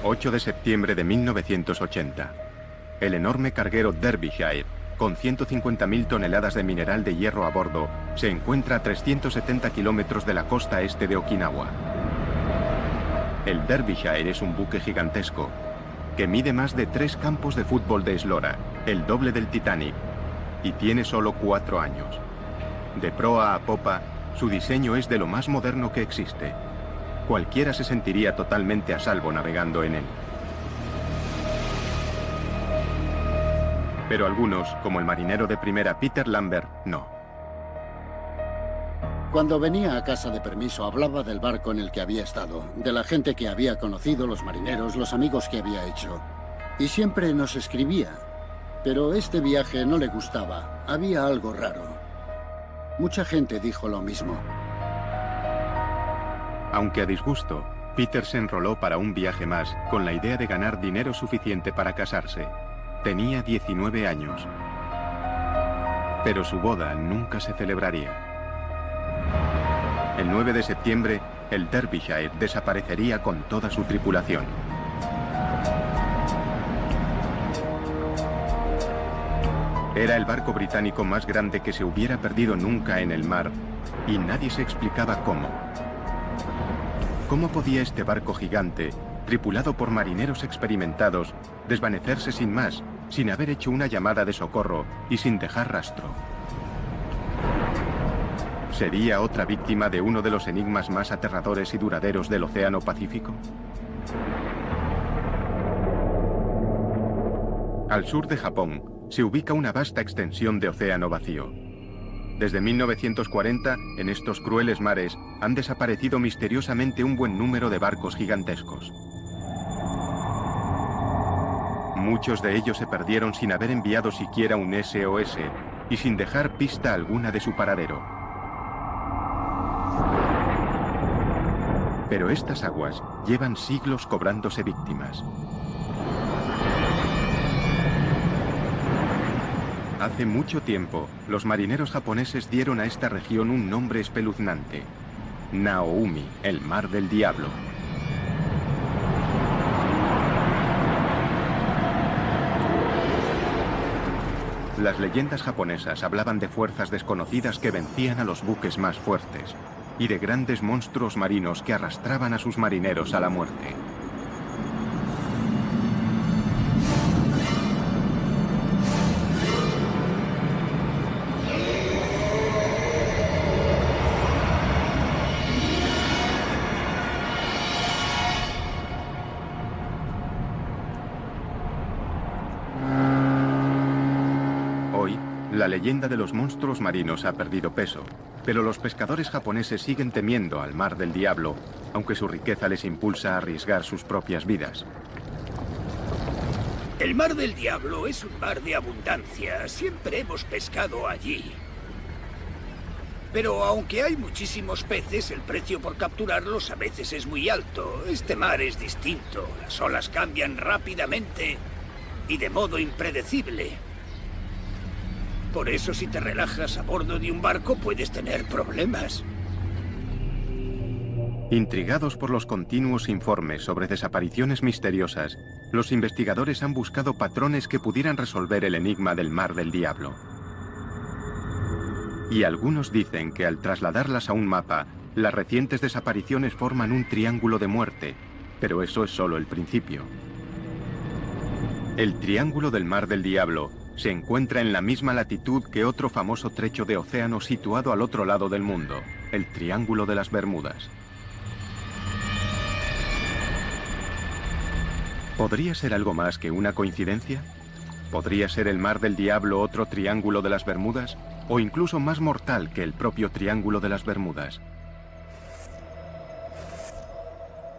8 de septiembre de 1980. El enorme carguero Derbyshire, con 150.000 toneladas de mineral de hierro a bordo, se encuentra a 370 kilómetros de la costa este de Okinawa. El Derbyshire es un buque gigantesco, que mide más de 3 campos de fútbol de eslora, el doble del Titanic, y tiene solo 4 años. De proa a popa, su diseño es de lo más moderno que existe. Cualquiera se sentiría totalmente a salvo navegando en él. Pero algunos, como el marinero de primera Peter Lambert, no. Cuando venía a casa de permiso hablaba del barco en el que había estado, de la gente que había conocido, los marineros, los amigos que había hecho. Y siempre nos escribía. Pero este viaje no le gustaba, había algo raro. Mucha gente dijo lo mismo. Aunque a disgusto, Peter se enroló para un viaje más con la idea de ganar dinero suficiente para casarse. Tenía 19 años. Pero su boda nunca se celebraría. El 9 de septiembre, el Derbyshire desaparecería con toda su tripulación. Era el barco británico más grande que se hubiera perdido nunca en el mar, y nadie se explicaba cómo. ¿Cómo podía este barco gigante, tripulado por marineros experimentados, desvanecerse sin más, sin haber hecho una llamada de socorro y sin dejar rastro? ¿Sería otra víctima de uno de los enigmas más aterradores y duraderos del Océano Pacífico? Al sur de Japón se ubica una vasta extensión de océano vacío. Desde 1940, en estos crueles mares, han desaparecido misteriosamente un buen número de barcos gigantescos. Muchos de ellos se perdieron sin haber enviado siquiera un SOS y sin dejar pista alguna de su paradero. Pero estas aguas llevan siglos cobrándose víctimas. Hace mucho tiempo, los marineros japoneses dieron a esta región un nombre espeluznante: Naoumi, el mar del diablo. Las leyendas japonesas hablaban de fuerzas desconocidas que vencían a los buques más fuertes y de grandes monstruos marinos que arrastraban a sus marineros a la muerte. La leyenda de los monstruos marinos ha perdido peso, pero los pescadores japoneses siguen temiendo al mar del diablo, aunque su riqueza les impulsa a arriesgar sus propias vidas. El mar del diablo es un mar de abundancia. Siempre hemos pescado allí. Pero aunque hay muchísimos peces, el precio por capturarlos a veces es muy alto. Este mar es distinto. Las olas cambian rápidamente y de modo impredecible. Por eso, si te relajas a bordo de un barco, puedes tener problemas. Intrigados por los continuos informes sobre desapariciones misteriosas, los investigadores han buscado patrones que pudieran resolver el enigma del mar del diablo. Y algunos dicen que al trasladarlas a un mapa, las recientes desapariciones forman un triángulo de muerte, pero eso es solo el principio. El Triángulo del Mar del Diablo se encuentra en la misma latitud que otro famoso trecho de océano situado al otro lado del mundo, el Triángulo de las Bermudas. ¿Podría ser algo más que una coincidencia? ¿Podría ser el Mar del Diablo otro Triángulo de las Bermudas? ¿O incluso más mortal que el propio Triángulo de las Bermudas?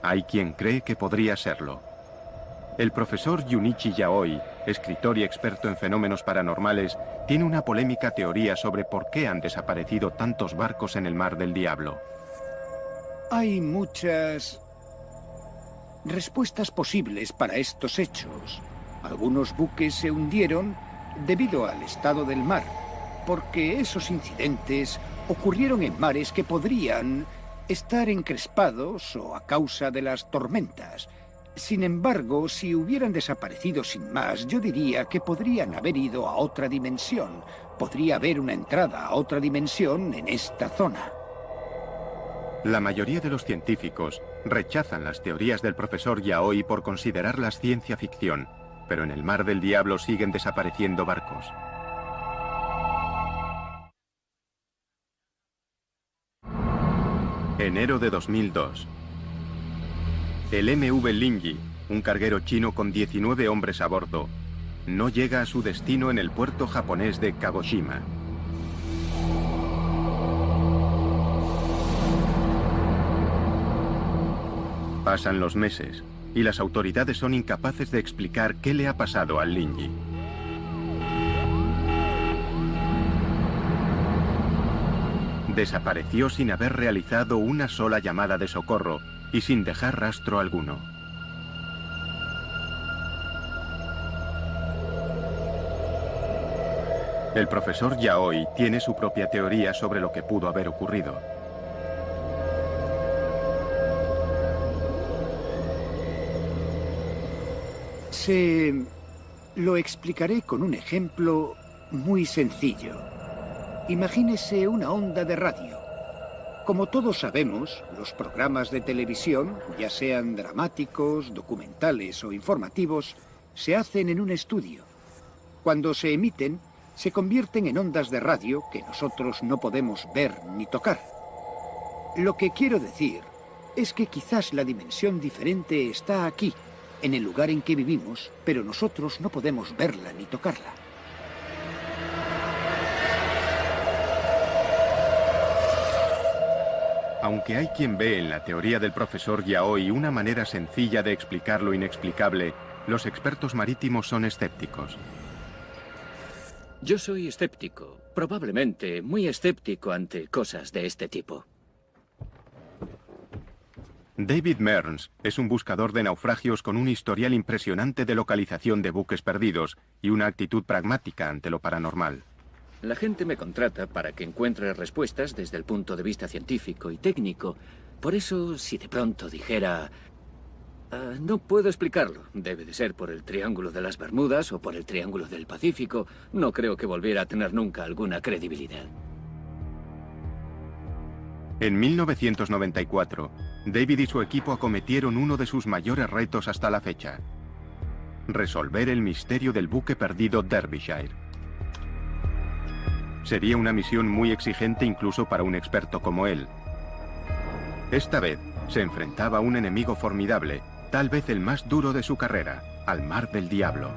Hay quien cree que podría serlo. El profesor Junichi Yaoi, escritor y experto en fenómenos paranormales, tiene una polémica teoría sobre por qué han desaparecido tantos barcos en el Mar del Diablo. Hay muchas respuestas posibles para estos hechos. Algunos buques se hundieron debido al estado del mar, porque esos incidentes ocurrieron en mares que podrían estar encrespados o a causa de las tormentas. Sin embargo, si hubieran desaparecido sin más, yo diría que podrían haber ido a otra dimensión. Podría haber una entrada a otra dimensión en esta zona. La mayoría de los científicos rechazan las teorías del profesor Yaoi por considerarlas ciencia ficción, pero en el Mar del Diablo siguen desapareciendo barcos. Enero de 2002. El MV Linji, un carguero chino con 19 hombres a bordo, no llega a su destino en el puerto japonés de Kagoshima. Pasan los meses y las autoridades son incapaces de explicar qué le ha pasado al Linji. Desapareció sin haber realizado una sola llamada de socorro y sin dejar rastro alguno. El profesor Yaoi tiene su propia teoría sobre lo que pudo haber ocurrido. Lo explicaré con un ejemplo muy sencillo. Imagínese una onda de radio. Como todos sabemos, los programas de televisión, ya sean dramáticos, documentales o informativos, se hacen en un estudio. Cuando se emiten, se convierten en ondas de radio que nosotros no podemos ver ni tocar. Lo que quiero decir es que quizás la dimensión diferente está aquí, en el lugar en que vivimos, pero nosotros no podemos verla ni tocarla. Aunque hay quien ve en la teoría del profesor Yaoi una manera sencilla de explicar lo inexplicable, los expertos marítimos son escépticos. Yo soy escéptico, probablemente muy escéptico ante cosas de este tipo. David Mearns es un buscador de naufragios con un historial impresionante de localización de buques perdidos y una actitud pragmática ante lo paranormal. La gente me contrata para que encuentre respuestas desde el punto de vista científico y técnico. Por eso, si de pronto dijera... no puedo explicarlo. Debe de ser por el Triángulo de las Bermudas o por el Triángulo del Pacífico. No creo que volviera a tener nunca alguna credibilidad. En 1994, David y su equipo acometieron uno de sus mayores retos hasta la fecha: resolver el misterio del buque perdido Derbyshire. Sería una misión muy exigente incluso para un experto como él. Esta vez se enfrentaba a un enemigo formidable, tal vez el más duro de su carrera, al Mar del Diablo.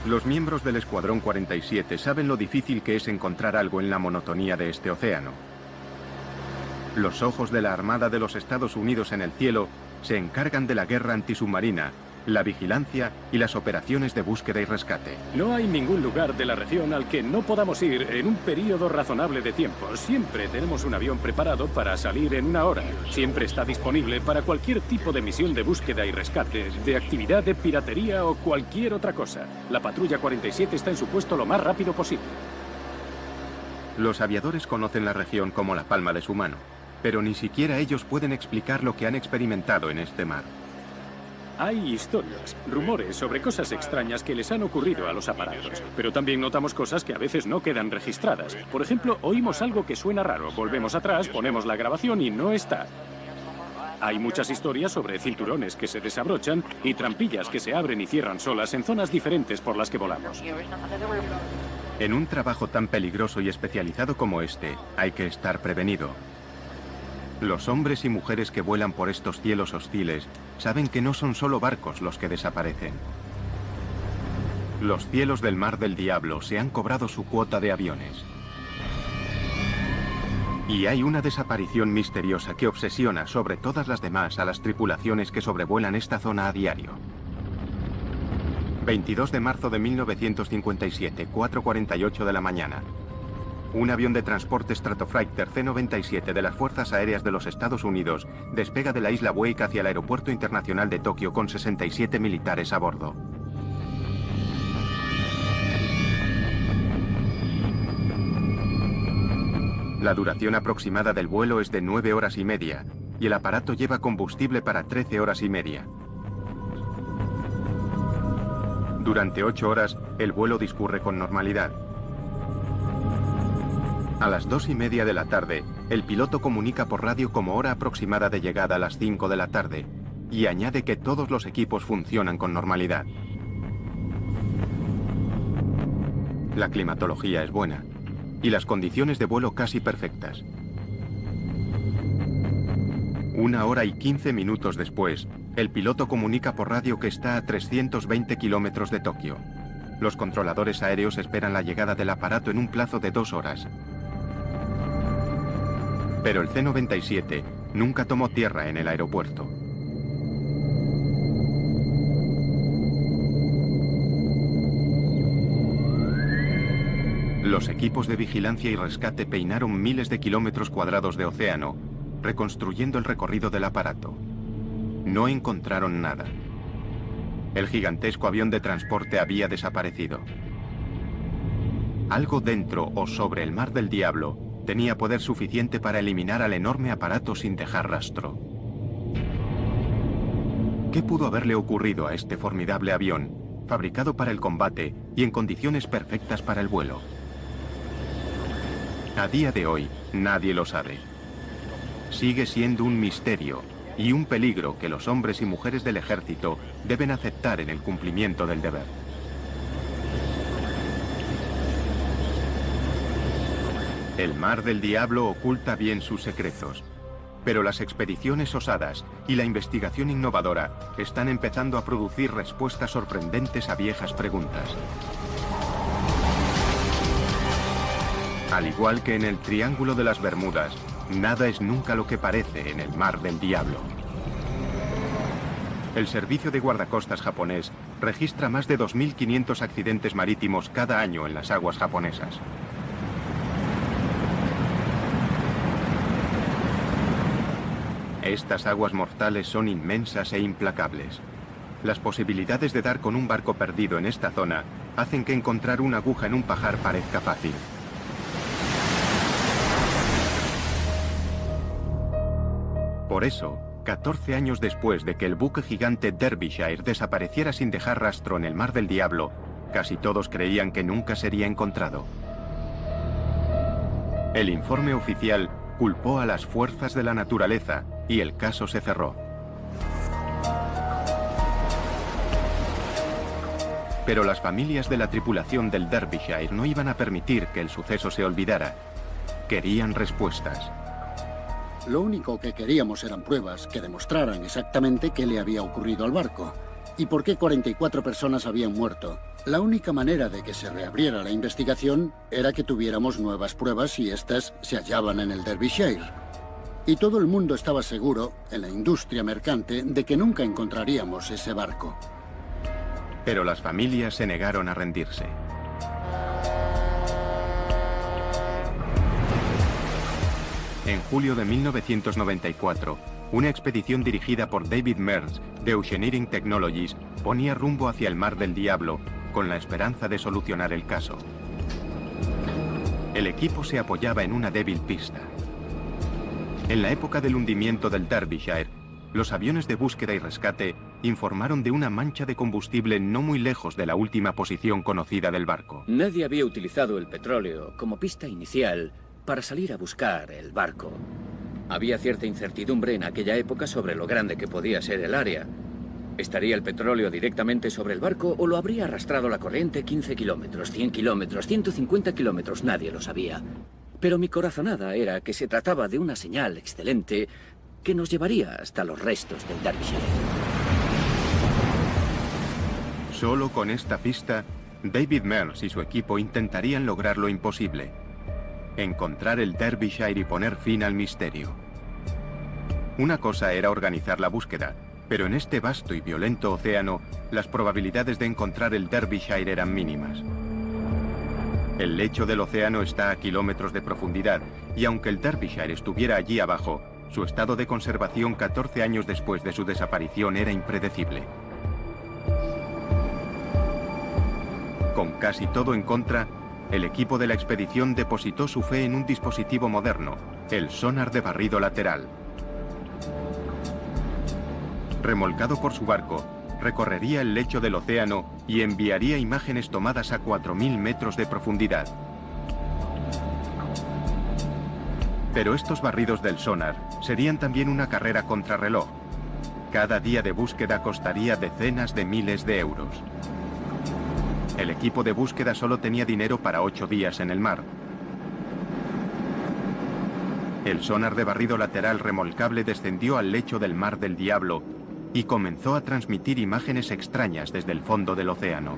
Los miembros del Escuadrón 47 saben lo difícil que es encontrar algo en la monotonía de este océano. Los ojos de la Armada de los Estados Unidos en el cielo se encargan de la guerra antisubmarina, la vigilancia y las operaciones de búsqueda y rescate. No hay ningún lugar de la región al que no podamos ir en un periodo razonable de tiempo. Siempre tenemos un avión preparado para salir en una hora. Siempre está disponible para cualquier tipo de misión de búsqueda y rescate, de actividad de piratería o cualquier otra cosa. La patrulla 47 está en su puesto lo más rápido posible. Los aviadores conocen la región como la palma de su mano, pero ni siquiera ellos pueden explicar lo que han experimentado en este mar. Hay historias, rumores sobre cosas extrañas que les han ocurrido a los aparatos, pero también notamos cosas que a veces no quedan registradas. Por ejemplo, oímos algo que suena raro, volvemos atrás, ponemos la grabación y no está. Hay muchas historias sobre cinturones que se desabrochan y trampillas que se abren y cierran solas en zonas diferentes por las que volamos. En un trabajo tan peligroso y especializado como este, hay que estar prevenido. Los hombres y mujeres que vuelan por estos cielos hostiles saben que no son solo barcos los que desaparecen. Los cielos del Mar del Diablo se han cobrado su cuota de aviones. Y hay una desaparición misteriosa que obsesiona sobre todas las demás a las tripulaciones que sobrevuelan esta zona a diario. 22 de marzo de 1957, 4:48 de la mañana. Un avión de transporte Stratofighter C-97 de las Fuerzas Aéreas de los Estados Unidos despega de la isla Wake hacia el Aeropuerto Internacional de Tokio con 67 militares a bordo. La duración aproximada del vuelo es de 9 horas y media y el aparato lleva combustible para 13 horas y media. Durante 8 horas, el vuelo discurre con normalidad. A las 2:30 de la tarde, el piloto comunica por radio como hora aproximada de llegada a las 5 de la tarde y añade que todos los equipos funcionan con normalidad. La climatología es buena y las condiciones de vuelo casi perfectas. 1 hora y 15 minutos después, el piloto comunica por radio que está a 320 kilómetros de Tokio. Los controladores aéreos esperan la llegada del aparato en un plazo de 2 horas. Pero el C-97 nunca tomó tierra en el aeropuerto. Los equipos de vigilancia y rescate peinaron miles de kilómetros cuadrados de océano, reconstruyendo el recorrido del aparato. No encontraron nada. El gigantesco avión de transporte había desaparecido. Algo dentro o sobre el Mar del Diablo tenía poder suficiente para eliminar al enorme aparato sin dejar rastro. ¿Qué pudo haberle ocurrido a este formidable avión, fabricado para el combate y en condiciones perfectas para el vuelo? A día de hoy, nadie lo sabe. Sigue siendo un misterio y un peligro que los hombres y mujeres del ejército deben aceptar en el cumplimiento del deber. El Mar del Diablo oculta bien sus secretos, pero las expediciones osadas y la investigación innovadora están empezando a producir respuestas sorprendentes a viejas preguntas. Al igual que en el Triángulo de las Bermudas, nada es nunca lo que parece en el Mar del Diablo. El servicio de guardacostas japonés registra más de 2.500 accidentes marítimos cada año en las aguas japonesas. Estas aguas mortales son inmensas e implacables. Las posibilidades de dar con un barco perdido en esta zona hacen que encontrar una aguja en un pajar parezca fácil. Por eso, 14 años después de que el buque gigante Derbyshire desapareciera sin dejar rastro en el Mar del Diablo, casi todos creían que nunca sería encontrado. El informe oficial culpó a las fuerzas de la naturaleza y el caso se cerró. Pero las familias de la tripulación del Derbyshire no iban a permitir que el suceso se olvidara. Querían respuestas. Lo único que queríamos eran pruebas que demostraran exactamente qué le había ocurrido al barco y por qué 44 personas habían muerto. La única manera de que se reabriera la investigación era que tuviéramos nuevas pruebas y estas se hallaban en el Derbyshire. Y todo el mundo estaba seguro, en la industria mercante, de que nunca encontraríamos ese barco. Pero las familias se negaron a rendirse. En julio de 1994, una expedición dirigida por David Mears de Oceaneering Technologies ponía rumbo hacia el Mar del Diablo con la esperanza de solucionar el caso. El equipo se apoyaba en una débil pista. En la época del hundimiento del Derbyshire, los aviones de búsqueda y rescate informaron de una mancha de combustible no muy lejos de la última posición conocida del barco. Nadie había utilizado el petróleo como pista inicial para salir a buscar el barco. Había cierta incertidumbre en aquella época sobre lo grande que podía ser el área. ¿Estaría el petróleo directamente sobre el barco o lo habría arrastrado la corriente 15 kilómetros, 100 kilómetros, 150 kilómetros? Nadie lo sabía. Pero mi corazonada era que se trataba de una señal excelente que nos llevaría hasta los restos del Derbyshire. Solo con esta pista, David Mears y su equipo intentarían lograr lo imposible: encontrar el Derbyshire y poner fin al misterio. Una cosa era organizar la búsqueda, pero en este vasto y violento océano, las probabilidades de encontrar el Derbyshire eran mínimas. El lecho del océano está a kilómetros de profundidad, y aunque el Derbyshire estuviera allí abajo, su estado de conservación 14 años después de su desaparición era impredecible. Con casi todo en contra, el equipo de la expedición depositó su fe en un dispositivo moderno, el sonar de barrido lateral. Remolcado por su barco, recorrería el lecho del océano y enviaría imágenes tomadas a 4.000 metros de profundidad. Pero estos barridos del sonar serían también una carrera contrarreloj. Cada día de búsqueda costaría decenas de miles de euros. El equipo de búsqueda solo tenía dinero para 8 días en el mar. El sonar de barrido lateral remolcable descendió al lecho del Mar del Diablo y comenzó a transmitir imágenes extrañas desde el fondo del océano.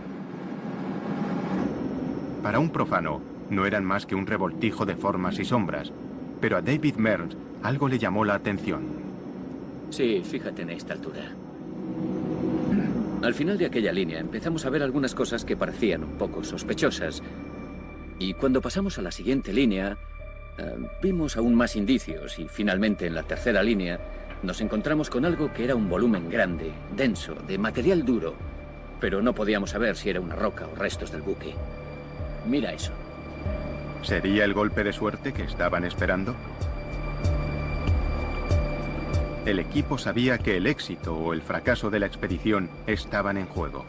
Para un profano, no eran más que un revoltijo de formas y sombras, pero a David Mearns algo le llamó la atención. Sí, fíjate en esta altura. Al final de aquella línea empezamos a ver algunas cosas que parecían un poco sospechosas. Y cuando pasamos a la siguiente línea, vimos aún más indicios y finalmente en la tercera línea nos encontramos con algo que era un volumen grande, denso, de material duro, pero no podíamos saber si era una roca o restos del buque. Mira eso. ¿Sería el golpe de suerte que estaban esperando? El equipo sabía que el éxito o el fracaso de la expedición estaban en juego.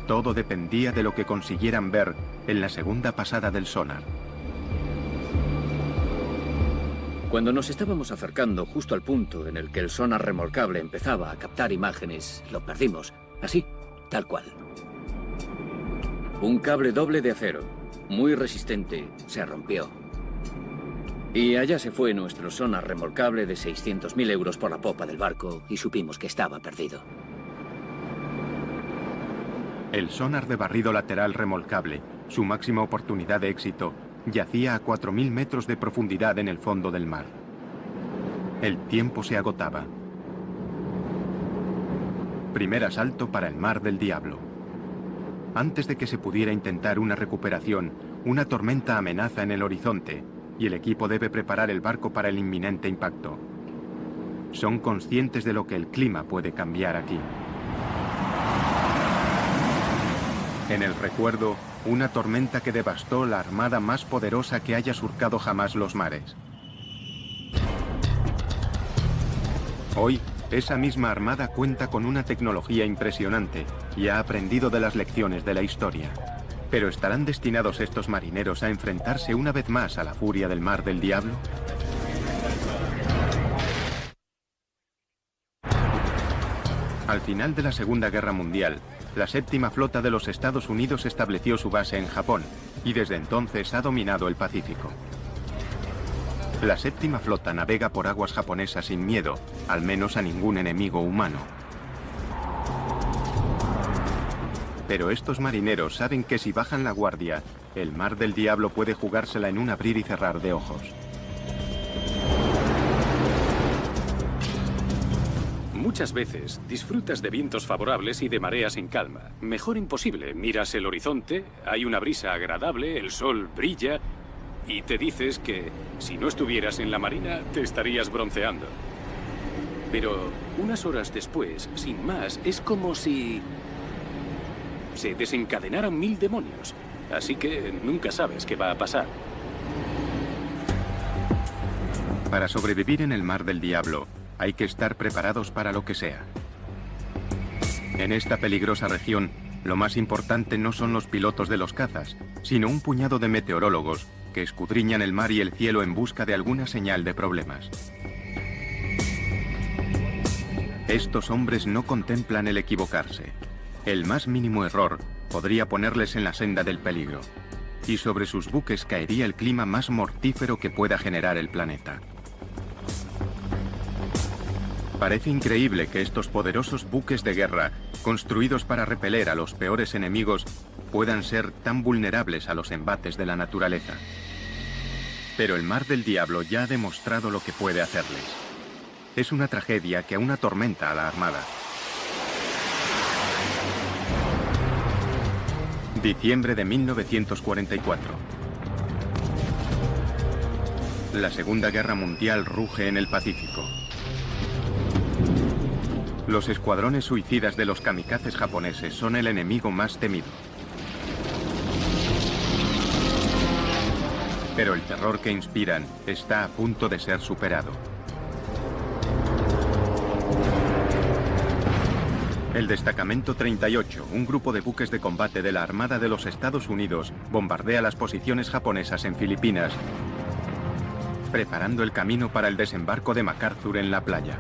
Todo dependía de lo que consiguieran ver en la segunda pasada del sonar. Cuando nos estábamos acercando justo al punto en el que el sonar remolcable empezaba a captar imágenes, lo perdimos. Así, tal cual. Un cable doble de acero, muy resistente, se rompió. Y allá se fue nuestro sonar remolcable de 600.000 euros por la popa del barco y supimos que estaba perdido. El sonar de barrido lateral remolcable, su máxima oportunidad de éxito, yacía a 4.000 metros de profundidad en el fondo del mar. El tiempo se agotaba. Primer asalto para el Mar del Diablo. Antes de que se pudiera intentar una recuperación, una tormenta amenaza en el horizonte y el equipo debe preparar el barco para el inminente impacto. Son conscientes de lo que el clima puede cambiar aquí. En el recuerdo, una tormenta que devastó la armada más poderosa que haya surcado jamás los mares. Hoy, esa misma armada cuenta con una tecnología impresionante y ha aprendido de las lecciones de la historia. ¿Pero estarán destinados estos marineros a enfrentarse una vez más a la furia del Mar del Diablo? Al final de la Segunda Guerra Mundial, la séptima flota de los Estados Unidos estableció su base en Japón y desde entonces ha dominado el Pacífico. La séptima flota navega por aguas japonesas sin miedo, al menos a ningún enemigo humano. Pero estos marineros saben que si bajan la guardia, el Mar del Diablo puede jugársela en un abrir y cerrar de ojos. Muchas veces disfrutas de vientos favorables y de mareas en calma. Mejor imposible. Miras el horizonte, hay una brisa agradable, el sol brilla y te dices que si no estuvieras en la marina te estarías bronceando. Pero unas horas después, sin más, es como si se desencadenaran 1000 demonios. Así que nunca sabes qué va a pasar. Para sobrevivir en el Mar del Diablo, hay que estar preparados para lo que sea. En esta peligrosa región, lo más importante no son los pilotos de los cazas, sino un puñado de meteorólogos que escudriñan el mar y el cielo en busca de alguna señal de problemas. Estos hombres no contemplan el equivocarse. El más mínimo error podría ponerles en la senda del peligro, y sobre sus buques caería el clima más mortífero que pueda generar el planeta. Parece increíble que estos poderosos buques de guerra, construidos para repeler a los peores enemigos, puedan ser tan vulnerables a los embates de la naturaleza. Pero el Mar del Diablo ya ha demostrado lo que puede hacerles. Es una tragedia que aún atormenta a la Armada. Diciembre de 1944. La Segunda Guerra Mundial ruge en el Pacífico. Los escuadrones suicidas de los kamikazes japoneses son el enemigo más temido. Pero el terror que inspiran está a punto de ser superado. El Destacamento 38, un grupo de buques de combate de la Armada de los Estados Unidos, bombardea las posiciones japonesas en Filipinas, preparando el camino para el desembarco de MacArthur en la playa.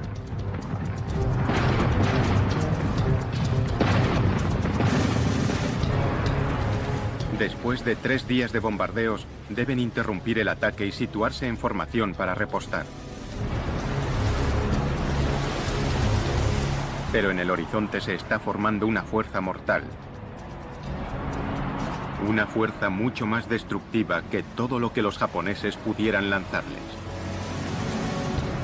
Después de 3 días de bombardeos, deben interrumpir el ataque y situarse en formación para repostar. Pero en el horizonte se está formando una fuerza mortal. Una fuerza mucho más destructiva que todo lo que los japoneses pudieran lanzarles.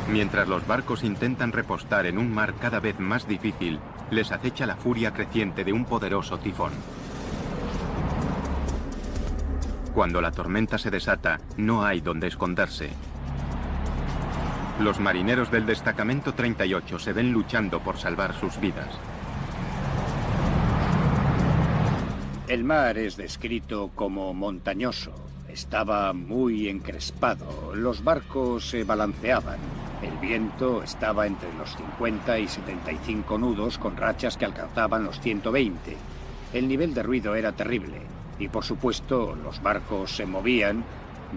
Mientras los barcos intentan repostar en un mar cada vez más difícil, les acecha la furia creciente de un poderoso tifón. Cuando la tormenta se desata, no hay donde esconderse. Los marineros del Destacamento 38 se ven luchando por salvar sus vidas. El mar es descrito como montañoso. Estaba muy encrespado. Los barcos se balanceaban. El viento estaba entre los 50 y 75 nudos con rachas que alcanzaban los 120. El nivel de ruido era terrible. Y por supuesto, los barcos se movían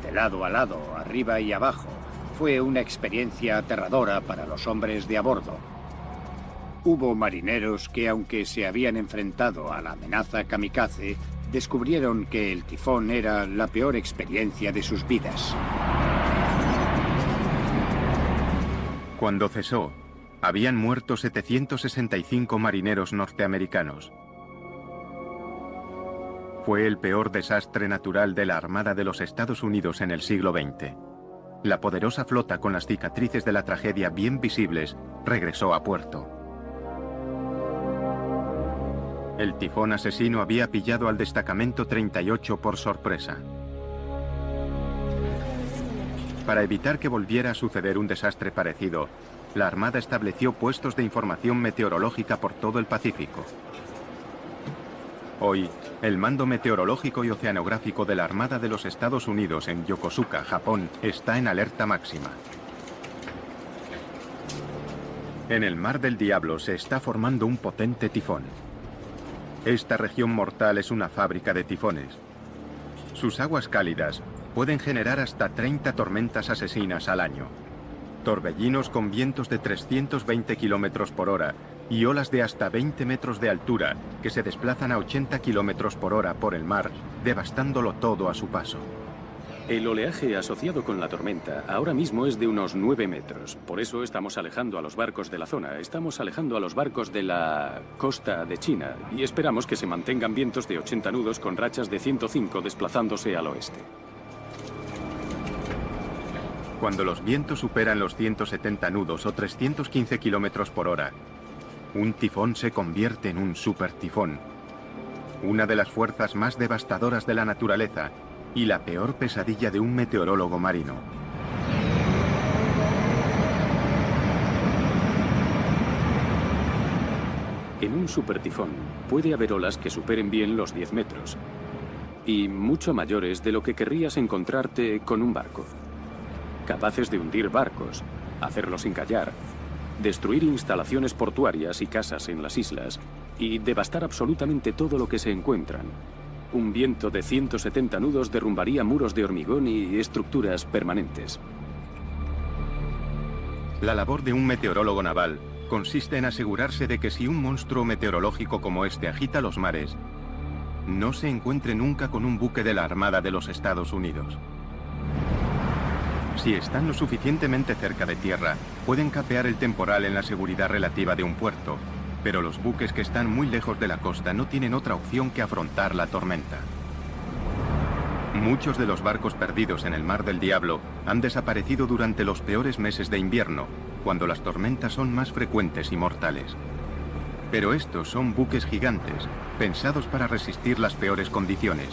de lado a lado, arriba y abajo. Fue una experiencia aterradora para los hombres de a bordo. Hubo marineros que, aunque se habían enfrentado a la amenaza kamikaze, descubrieron que el tifón era la peor experiencia de sus vidas. Cuando cesó, habían muerto 765 marineros norteamericanos. Fue el peor desastre natural de la Armada de los Estados Unidos en el siglo XX. La poderosa flota, con las cicatrices de la tragedia bien visibles, regresó a puerto. El tifón asesino había pillado al Destacamento 38 por sorpresa. Para evitar que volviera a suceder un desastre parecido, la Armada estableció puestos de información meteorológica por todo el Pacífico. Hoy, el Mando Meteorológico y Oceanográfico de la Armada de los Estados Unidos en Yokosuka, Japón, está en alerta máxima. En el Mar del Diablo se está formando un potente tifón. Esta región mortal es una fábrica de tifones. Sus aguas cálidas pueden generar hasta 30 tormentas asesinas al año. Torbellinos con vientos de 320 kilómetros por hora y olas de hasta 20 metros de altura que se desplazan a 80 kilómetros por hora por el mar, devastándolo todo a su paso. El oleaje asociado con la tormenta ahora mismo es de unos 9 metros. Por eso estamos alejando a los barcos de la zona. Estamos alejando a los barcos de la costa de China y esperamos que se mantengan vientos de 80 nudos con rachas de 105 desplazándose al oeste. Cuando los vientos superan los 170 nudos o 315 kilómetros por hora, un tifón se convierte en un supertifón, una de las fuerzas más devastadoras de la naturaleza y la peor pesadilla de un meteorólogo marino. En un supertifón puede haber olas que superen bien los 10 metros y mucho mayores de lo que querrías encontrarte con un barco. Capaces de hundir barcos, hacerlos encallar, destruir instalaciones portuarias y casas en las islas y devastar absolutamente todo lo que se encuentran. Un viento de 170 nudos derrumbaría muros de hormigón y estructuras permanentes. La labor de un meteorólogo naval consiste en asegurarse de que si un monstruo meteorológico como este agita los mares, no se encuentre nunca con un buque de la Armada de los Estados Unidos. Si están lo suficientemente cerca de tierra, pueden capear el temporal en la seguridad relativa de un puerto, pero los buques que están muy lejos de la costa no tienen otra opción que afrontar la tormenta. Muchos de los barcos perdidos en el Mar del Diablo han desaparecido durante los peores meses de invierno, cuando las tormentas son más frecuentes y mortales. Pero estos son buques gigantes, pensados para resistir las peores condiciones.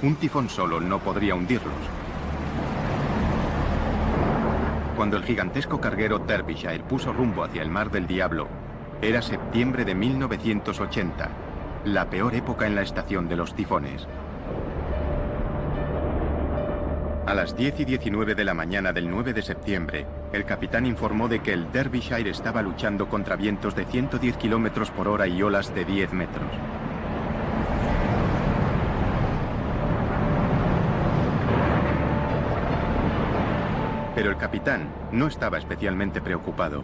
Un tifón solo no podría hundirlos. Cuando el gigantesco carguero Derbyshire puso rumbo hacia el Mar del Diablo, era septiembre de 1980, la peor época en la estación de los tifones. A las 10:19 de la mañana del 9 de septiembre, el capitán informó de que el Derbyshire estaba luchando contra vientos de 110 km por hora y olas de 10 metros. Pero el capitán no estaba especialmente preocupado.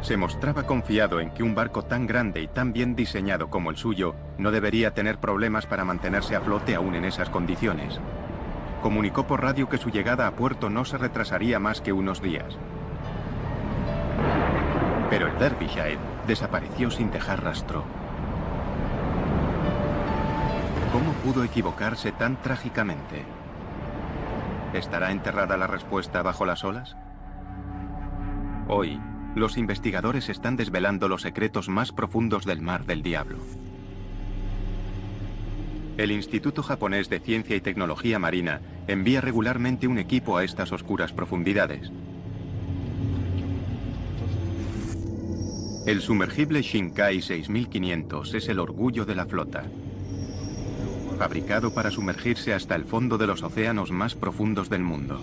Se mostraba confiado en que un barco tan grande y tan bien diseñado como el suyo no debería tener problemas para mantenerse a flote aún en esas condiciones. Comunicó por radio que su llegada a puerto no se retrasaría más que unos días. Pero el Derbyshire desapareció sin dejar rastro. ¿Cómo pudo equivocarse tan trágicamente? ¿Estará enterrada la respuesta bajo las olas? Hoy, los investigadores están desvelando los secretos más profundos del Mar del Diablo. El Instituto Japonés de Ciencia y Tecnología Marina envía regularmente un equipo a estas oscuras profundidades. El sumergible Shinkai 6500 es el orgullo de la flota. Fabricado para sumergirse hasta el fondo de los océanos más profundos del mundo.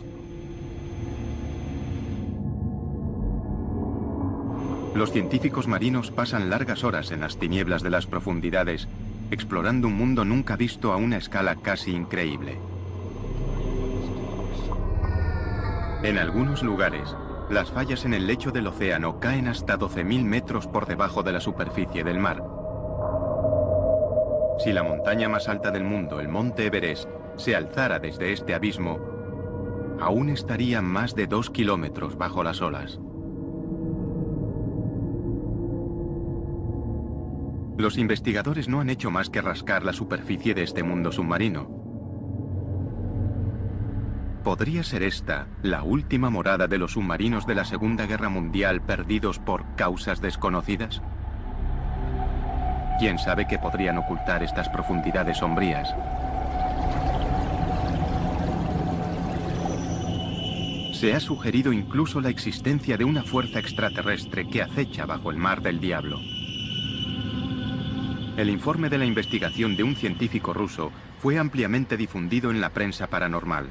Los científicos marinos pasan largas horas en las tinieblas de las profundidades, explorando un mundo nunca visto a una escala casi increíble. En algunos lugares, las fallas en el lecho del océano caen hasta 12.000 metros por debajo de la superficie del mar. Si la montaña más alta del mundo, el Monte Everest, se alzara desde este abismo, aún estaría más de 2 kilómetros bajo las olas. Los investigadores no han hecho más que rascar la superficie de este mundo submarino. ¿Podría ser esta la última morada de los submarinos de la Segunda Guerra Mundial perdidos por causas desconocidas? ¿Quién sabe qué podrían ocultar estas profundidades sombrías? Se ha sugerido incluso la existencia de una fuerza extraterrestre que acecha bajo el Mar del Diablo. El informe de la investigación de un científico ruso fue ampliamente difundido en la prensa paranormal.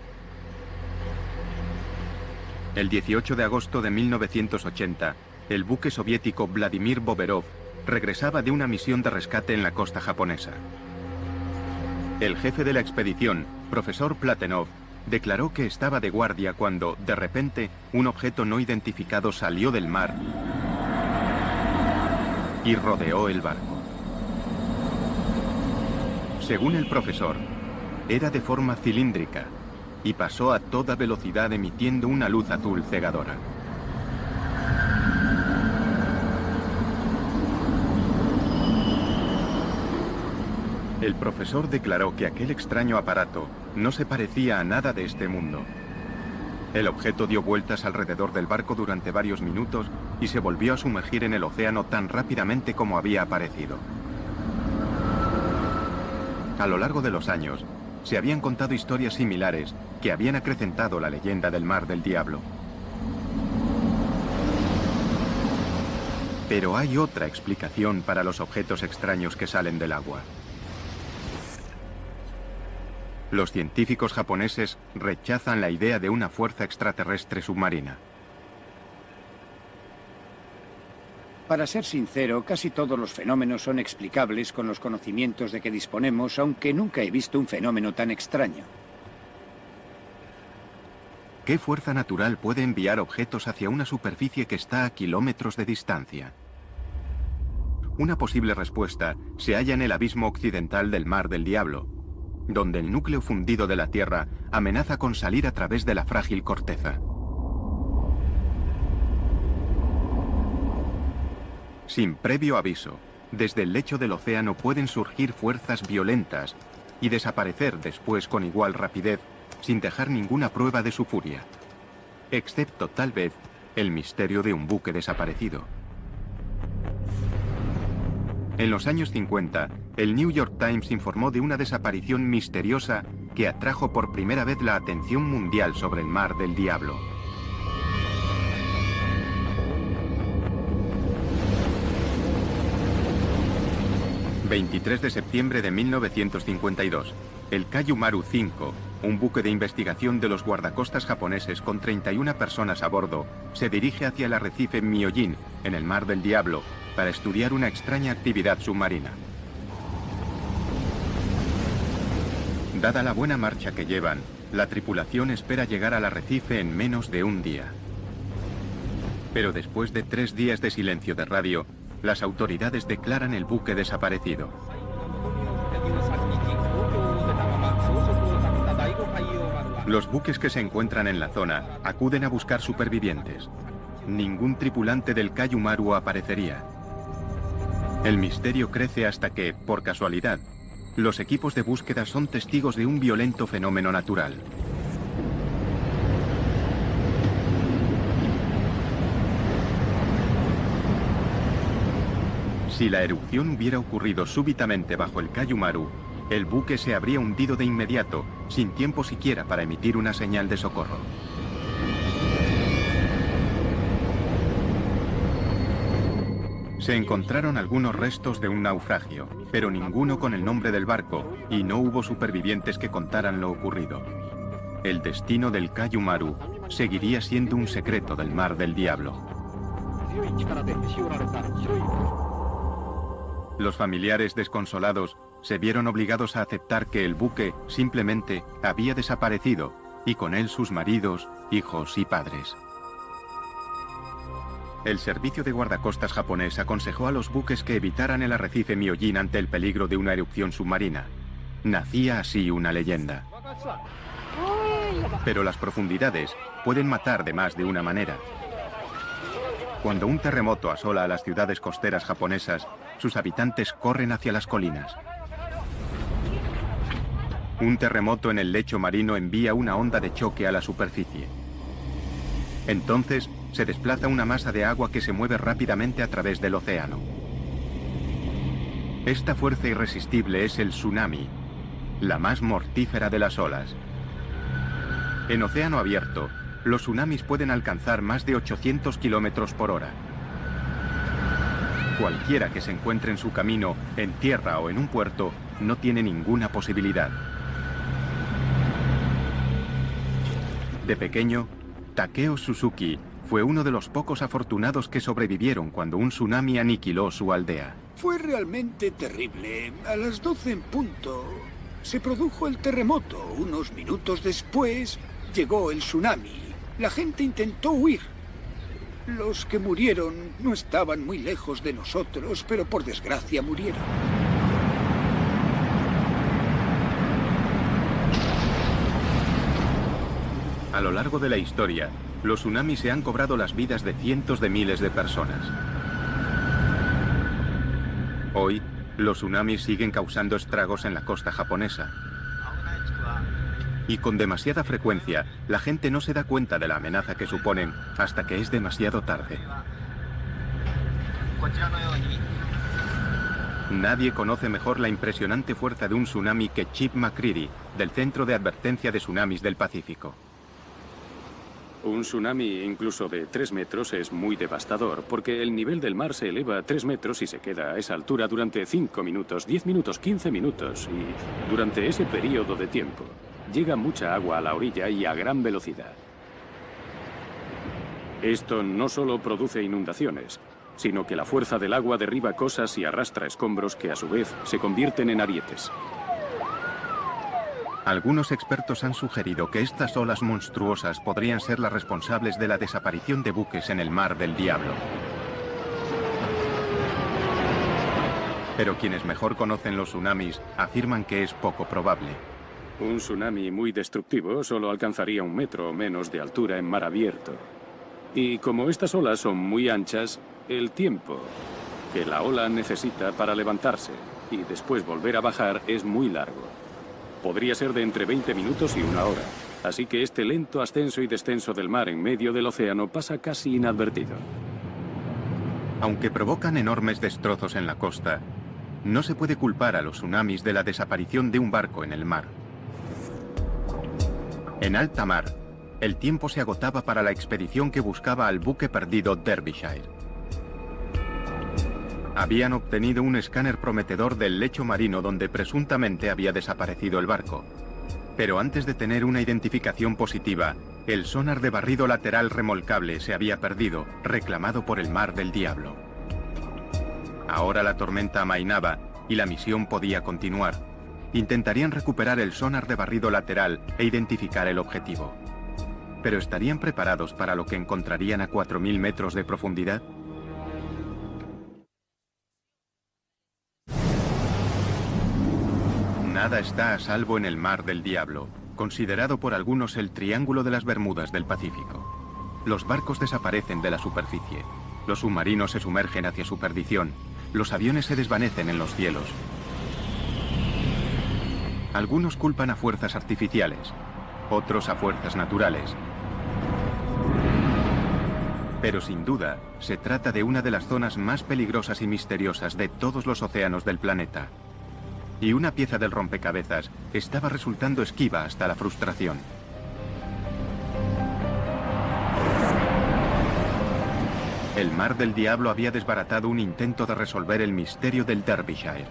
El 18 de agosto de 1980, el buque soviético Vladimir Boberov regresaba de una misión de rescate en la costa japonesa. El jefe de la expedición, profesor Platonov, declaró que estaba de guardia cuando, de repente, un objeto no identificado salió del mar y rodeó el barco. Según el profesor, era de forma cilíndrica y pasó a toda velocidad emitiendo una luz azul cegadora. El profesor declaró que aquel extraño aparato no se parecía a nada de este mundo. El objeto dio vueltas alrededor del barco durante varios minutos y se volvió a sumergir en el océano tan rápidamente como había aparecido. A lo largo de los años, se habían contado historias similares que habían acrecentado la leyenda del Mar del Diablo. Pero hay otra explicación para los objetos extraños que salen del agua. Los científicos japoneses rechazan la idea de una fuerza extraterrestre submarina. Para ser sincero, casi todos los fenómenos son explicables con los conocimientos de que disponemos, aunque nunca he visto un fenómeno tan extraño. ¿Qué fuerza natural puede enviar objetos hacia una superficie que está a kilómetros de distancia? Una posible respuesta se halla en el abismo occidental del Mar del Diablo, donde el núcleo fundido de la Tierra amenaza con salir a través de la frágil corteza. Sin previo aviso, desde el lecho del océano pueden surgir fuerzas violentas y desaparecer después con igual rapidez, sin dejar ninguna prueba de su furia, excepto tal vez el misterio de un buque desaparecido. En los años 50, el New York Times informó de una desaparición misteriosa que atrajo por primera vez la atención mundial sobre el Mar del Diablo. 23 de septiembre de 1952. El Kaiju Maru 5, un buque de investigación de los guardacostas japoneses con 31 personas a bordo, se dirige hacia el arrecife Myojin, en el Mar del Diablo, para estudiar una extraña actividad submarina. Dada la buena marcha que llevan, la tripulación espera llegar al arrecife en menos de un día. Pero después de 3 días de silencio de radio, las autoridades declaran el buque desaparecido. Los buques que se encuentran en la zona acuden a buscar supervivientes. Ningún tripulante del Kaiju Maru aparecería. El misterio crece hasta que, por casualidad, los equipos de búsqueda son testigos de un violento fenómeno natural. Si la erupción hubiera ocurrido súbitamente bajo el Kaiju Maru, el buque se habría hundido de inmediato, sin tiempo siquiera para emitir una señal de socorro. Se encontraron algunos restos de un naufragio, pero ninguno con el nombre del barco, y no hubo supervivientes que contaran lo ocurrido. El destino del Kaiju Maru seguiría siendo un secreto del Mar del Diablo. Los familiares desconsolados se vieron obligados a aceptar que el buque simplemente había desaparecido, y con él sus maridos, hijos y padres. El servicio de guardacostas japonés aconsejó a los buques que evitaran el arrecife Myojin ante el peligro de una erupción submarina. Nacía así una leyenda. Pero las profundidades pueden matar de más de una manera. Cuando un terremoto asola a las ciudades costeras japonesas, sus habitantes corren hacia las colinas. Un terremoto en el lecho marino envía una onda de choque a la superficie. Entonces, se desplaza una masa de agua que se mueve rápidamente a través del océano. Esta fuerza irresistible es el tsunami, la más mortífera de las olas. En océano abierto, los tsunamis pueden alcanzar más de 800 kilómetros por hora. Cualquiera que se encuentre en su camino, en tierra o en un puerto, no tiene ninguna posibilidad. De pequeño, Takeo Suzuki fue uno de los pocos afortunados que sobrevivieron cuando un tsunami aniquiló su aldea. Fue realmente terrible. A las 12 en punto se produjo el terremoto. Unos minutos después llegó el tsunami. La gente intentó huir. Los que murieron no estaban muy lejos de nosotros, pero por desgracia murieron. A lo largo de la historia, los tsunamis se han cobrado las vidas de cientos de miles de personas. Hoy, los tsunamis siguen causando estragos en la costa japonesa. Y con demasiada frecuencia, la gente no se da cuenta de la amenaza que suponen hasta que es demasiado tarde. Nadie conoce mejor la impresionante fuerza de un tsunami que Chip McCready, del Centro de Advertencia de Tsunamis del Pacífico. Un tsunami incluso de 3 metros es muy devastador, porque el nivel del mar se eleva a 3 metros y se queda a esa altura durante 5 minutos, 10 minutos, 15 minutos, y durante ese periodo de tiempo llega mucha agua a la orilla y a gran velocidad. Esto no solo produce inundaciones, sino que la fuerza del agua derriba cosas y arrastra escombros que a su vez se convierten en arietes. Algunos expertos han sugerido que estas olas monstruosas podrían ser las responsables de la desaparición de buques en el Mar del Diablo. Pero quienes mejor conocen los tsunamis afirman que es poco probable. Un tsunami muy destructivo solo alcanzaría 1 metro o menos de altura en mar abierto. Y como estas olas son muy anchas, el tiempo que la ola necesita para levantarse y después volver a bajar es muy largo. Podría ser de entre 20 minutos y 1 hora. Así que este lento ascenso y descenso del mar en medio del océano pasa casi inadvertido. Aunque provocan enormes destrozos en la costa, no se puede culpar a los tsunamis de la desaparición de un barco en el mar. En alta mar, el tiempo se agotaba para la expedición que buscaba al buque perdido Derbyshire. Habían obtenido un escáner prometedor del lecho marino donde presuntamente había desaparecido el barco. Pero antes de tener una identificación positiva, el sonar de barrido lateral remolcable se había perdido, reclamado por el Mar del Diablo. Ahora la tormenta amainaba y la misión podía continuar. Intentarían recuperar el sonar de barrido lateral e identificar el objetivo. ¿Pero estarían preparados para lo que encontrarían a 4.000 metros de profundidad? Nada está a salvo en el Mar del Diablo, considerado por algunos el Triángulo de las Bermudas del Pacífico. Los barcos desaparecen de la superficie, los submarinos se sumergen hacia su perdición, los aviones se desvanecen en los cielos. Algunos culpan a fuerzas artificiales, otros a fuerzas naturales. Pero sin duda, se trata de una de las zonas más peligrosas y misteriosas de todos los océanos del planeta. Y una pieza del rompecabezas estaba resultando esquiva hasta la frustración. El Mar del Diablo había desbaratado un intento de resolver el misterio del Derbyshire.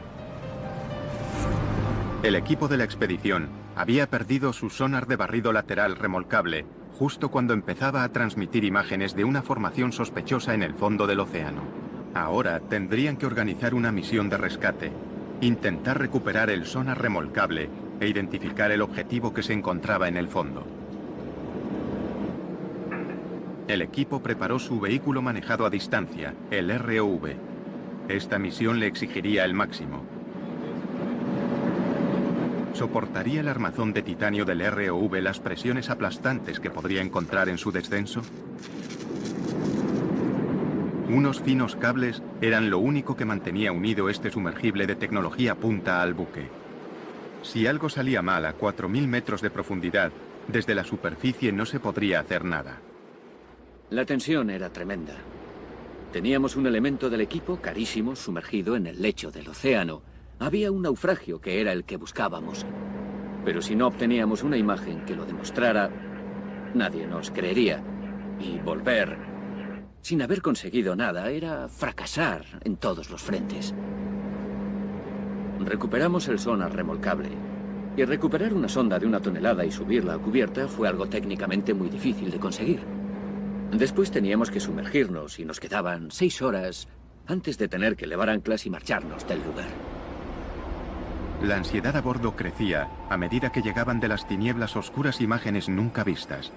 El equipo de la expedición había perdido su sonar de barrido lateral remolcable justo cuando empezaba a transmitir imágenes de una formación sospechosa en el fondo del océano. Ahora tendrían que organizar una misión de rescate, intentar recuperar el sonar remolcable e identificar el objetivo que se encontraba en el fondo. El equipo preparó su vehículo manejado a distancia, el ROV. Esta misión le exigiría el máximo. ¿Soportaría el armazón de titanio del ROV las presiones aplastantes que podría encontrar en su descenso? Unos finos cables eran lo único que mantenía unido este sumergible de tecnología punta al buque. Si algo salía mal a 4.000 metros de profundidad, desde la superficie no se podría hacer nada. La tensión era tremenda. Teníamos un elemento del equipo carísimo sumergido en el lecho del océano. Había un naufragio que era el que buscábamos. Pero si no obteníamos una imagen que lo demostrara, nadie nos creería. Y volver sin haber conseguido nada era fracasar en todos los frentes. Recuperamos el sonar remolcable. Y recuperar una sonda de 1 tonelada y subirla a cubierta fue algo técnicamente muy difícil de conseguir. Después teníamos que sumergirnos y nos quedaban 6 horas antes de tener que levar anclas y marcharnos del lugar. La ansiedad a bordo crecía a medida que llegaban de las tinieblas oscuras imágenes nunca vistas.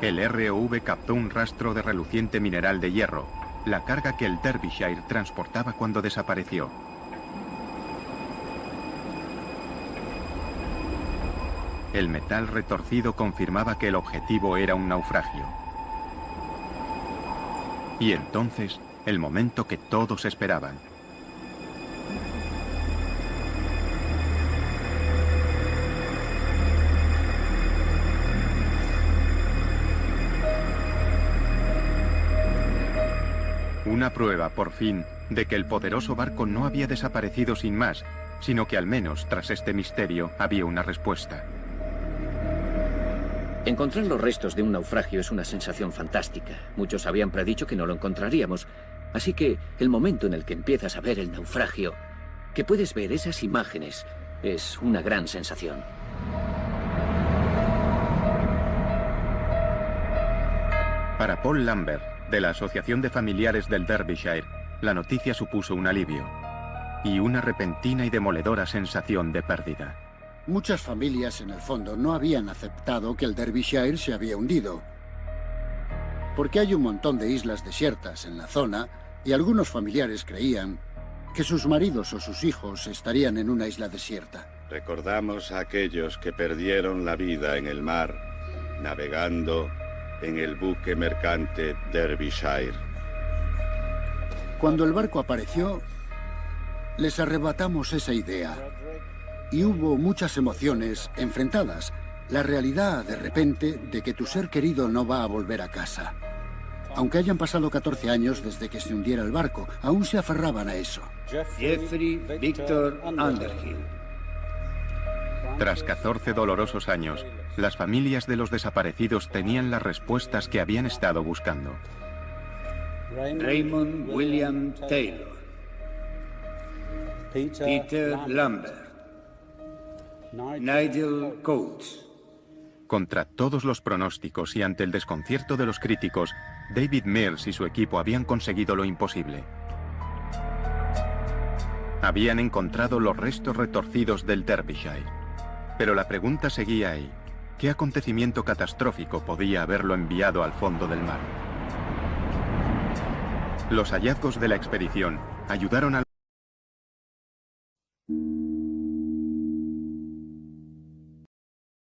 El ROV captó un rastro de reluciente mineral de hierro, la carga que el Derbyshire transportaba cuando desapareció. El metal retorcido confirmaba que el objetivo era un naufragio. Y entonces, el momento que todos esperaban. Una prueba, por fin, de que el poderoso barco no había desaparecido sin más, sino que al menos, tras este misterio, había una respuesta. Encontrar los restos de un naufragio es una sensación fantástica. Muchos habían predicho que no lo encontraríamos. Así que el momento en el que empiezas a ver el naufragio, que puedes ver esas imágenes, es una gran sensación. Para Paul Lambert, de la Asociación de Familiares del Derbyshire, la noticia supuso un alivio y una repentina y demoledora sensación de pérdida. Muchas familias en el fondo no habían aceptado que el Derbyshire se había hundido, porque hay un montón de islas desiertas en la zona y algunos familiares creían que sus maridos o sus hijos estarían en una isla desierta. Recordamos a aquellos que perdieron la vida en el mar, navegando en el buque mercante Derbyshire. Cuando el barco apareció, les arrebatamos esa idea y hubo muchas emociones enfrentadas. La realidad, de repente, de que tu ser querido no va a volver a casa. Aunque hayan pasado 14 años desde que se hundiera el barco, aún se aferraban a eso. Jeffrey Victor Underhill. Tras 14 dolorosos años, las familias de los desaparecidos tenían las respuestas que habían estado buscando. Raymond William Taylor, Peter Lambert, Nigel Coates. Contra todos los pronósticos y ante el desconcierto de los críticos, David Mills y su equipo habían conseguido lo imposible. Habían encontrado los restos retorcidos del Derbyshire. Pero la pregunta seguía ahí. ¿Qué acontecimiento catastrófico podía haberlo enviado al fondo del mar? Los hallazgos de la expedición ayudaron a